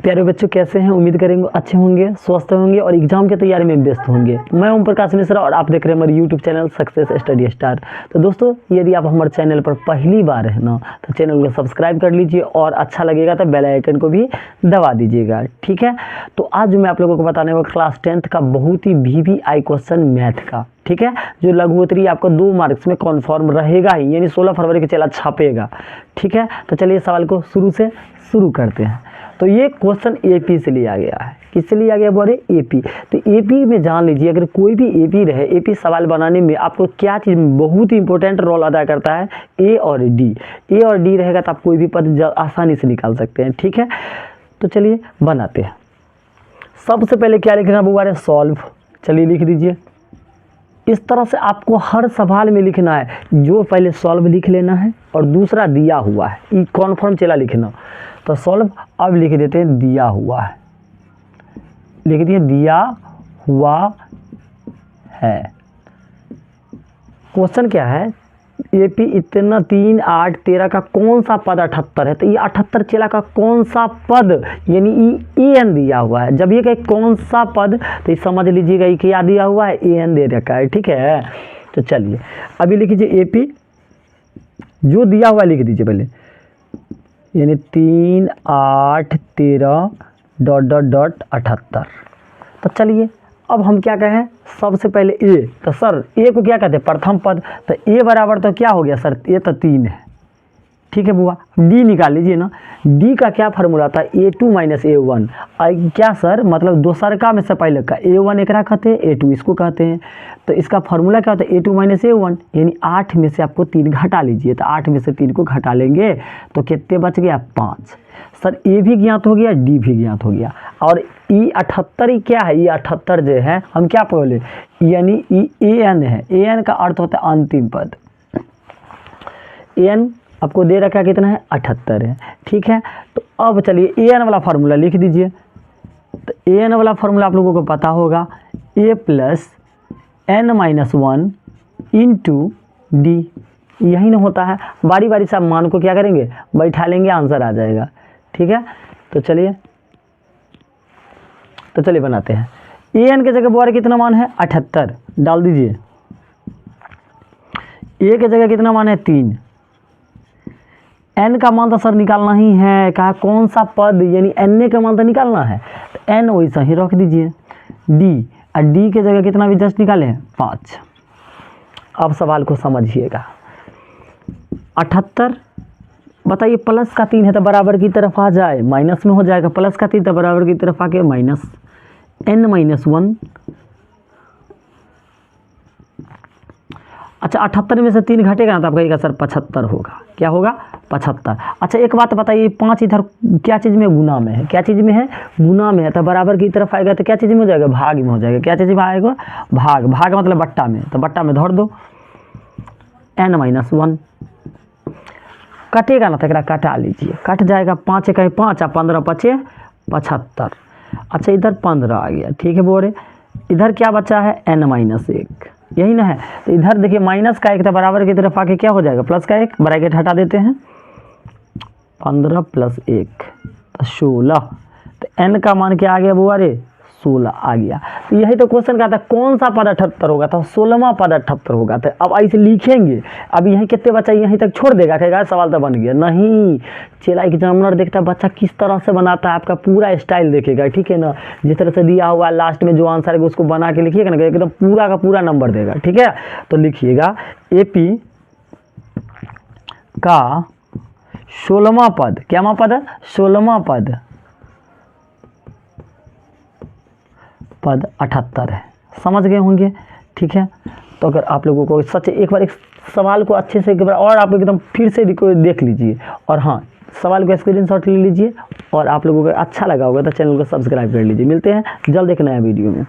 प्यारे बच्चों, कैसे हैं? उम्मीद करेंगे अच्छे होंगे, स्वस्थ होंगे और एग्जाम की तैयारी में व्यस्त होंगे। मैं ओम प्रकाश मिश्रा और आप देख रहे हैं हमारे YouTube channel success study star. तो दोस्तों, यदि आप हमारे चैनल पर पहली बार है ना, तो चैनल को सब्सक्राइब कर लीजिए और अच्छा लगेगा तो बेल आइकन को भी दबा दीजिएगा, ठीक है। तो आज मैं आप लोगों को बताने वाला क्लास 10th का बहुत ही VVI क्वेश्चन मैथ का, ठीक है, जो लघुत्तरी आपको 2 मार्क्स में कन्फर्म रहेगा ही, यानी 16 फरवरी के चला छापेगा, ठीक है। तो चलिए सवाल को शुरू करते हैं। तो ये क्वेश्चन AP से लिया गया है। किससे लिया गया बोले? AP। तो AP में जान लीजिए, अगर कोई भी AP रहे, AP सवाल बनाने में आपको क्या चीज़ बहुत ही इंपॉर्टेंट रोल अदा करता है? A और D। A और D रहेगा तो आप कोई भी पद आसानी से निकाल सकते हैं, ठीक है। तो चलिए बनाते हैं। सबसे पहले क्या लिखना है? सॉल्व। चलिए लिख दीजिए। इस तरह से आपको हर सवाल में लिखना है, जो पहले सॉल्व लिख लेना है और दूसरा दिया हुआ है, ये कॉन्फर्म चला लिखना। तो सॉल्व अब लिख देते हैं दिया हुआ है, लिख दिए दिया हुआ है। क्वेश्चन क्या है? AP इतना 3, 8, 13 का कौन सा पद 78 है? तो ये 78 चला का कौन सा पद, यानी EN दिया हुआ है। जब ये कहे कौन सा पद, तो ये समझ लीजिएगा ये क्या दिया हुआ है? EN दे रखा है, ठीक है। तो चलिए अभी लिख लीजिए AP जो दिया हुआ लिख दीजिए पहले, यानी 3, 8, 13 ... 78। तो चलिए अब हम क्या कहें? सबसे पहले A। तो सर A को क्या कहते हैं? प्रथम पद। तो A बराबर तो क्या हो गया सर? A तो 3 है, ठीक है बुआ। D निकाल लीजिए ना। D का क्या फार्मूला था? A2 - A1। क्या सर? मतलब दोसरका में से पहले का A1 एकरा कहते हैं, A2 इसको कहते हैं। तो इसका फार्मूला क्या होता है? A2 - A1, यानी 8 में से आपको 3 घटा लीजिए। तो 8 में से 3 को घटा लेंगे तो कितने बच गया? 5। सर A भी ज्ञात हो गया, D भी ज्ञात हो गया। और E 78 क्या है? ये 78 जो है हम क्या बोले? यानी EN है। EN का अर्थ होता है अंतिम पद। EN आपको दे रखा है कितना है? 78 है, ठीक है। तो अब चलिए EN वाला फार्मूला लिख दीजिए। तो EN वाला फार्मूला आप लोगों को पता होगा, A + N - 1 × D। यही ना होता है। बारी बारी से आप मान को क्या करेंगे? बैठा लेंगे, आंसर आ जाएगा, ठीक है। तो चलिए बनाते हैं। EN के जगह बोरे कितना मान है? 78 डाल दीजिए। A के जगह कितना मान है? 3। N का मान तो सर निकालना ही है। कहा कौन सा पद, यानी N का मान तो निकालना है। तो N वैसा ही रख दीजिए। D, और D के जगह कितना भी जस्ट निकाले? 5। अब सवाल को समझिएगा। 78 बताइए, प्लस का 3 है तो बराबर की तरफ आ जाए, माइनस में हो जाएगा। प्लस का 3 तो बराबर की तरफ आके माइनस N - 1। अच्छा, 78 में से 3 घटेगा ना तो आप कहिएगा सर 75 होगा। क्या होगा? 75। अच्छा एक बात बताइए, 5 इधर क्या चीज़ में? गुना में है। क्या चीज़ में है? गुना में है। तो बराबर की तरफ आएगा तो क्या चीज़ में हो जाएगा? भाग में हो जाएगा। क्या चीज़ में आएगा? भाग। भाग मतलब बट्टा में। तो बट्टा में धर दो N - 1। कटेगा ना तो कटा लीजिए, कट जाएगा। 5 × 5 और 15 × 5 = 75। अच्छा इधर 15 आ गया, ठीक है बोरे। इधर क्या बचा है? N - 1, यही ना है। तो इधर देखिए माइनस का 1 तो बराबर की तरफ आके क्या हो जाएगा? प्लस का 1। ब्रैकेट हटा देते हैं। 15 + 1 तो 16। तो N का मान क्या आ गया बुआ रे? 16 आ गया। तो यही तो क्वेश्चन का था, कौन सा पद 78 होगा? तो 16वां पद 78 होगा। तो अब ऐसे लिखेंगे। अब यहीं कितने बच्चा यहीं तक छोड़ देगा, कहेगा सवाल तो बन गया। नहीं, चला एग्जामिनर देखता है बच्चा किस तरह से बनाता है, आपका पूरा स्टाइल देखेगा, ठीक है ना। जिस तरह से दिया हुआ लास्ट में जो आंसर है उसको बना के लिखिएगा ना, एकदम पूरा का पूरा नंबर देगा, ठीक है। तो लिखिएगा AP का 16वां पद, क्या पद है? 16वां पद 78 है। समझ गए होंगे, ठीक है। तो अगर आप लोगों को सच एक बार एक सवाल को अच्छे से एक बार और आप एकदम फिर से देख लीजिए, और हाँ सवाल को स्क्रीनशॉट ले लीजिए, और आप लोगों को अच्छा लगा होगा तो चैनल को सब्सक्राइब कर लीजिए। मिलते हैं जल्द एक नया वीडियो में।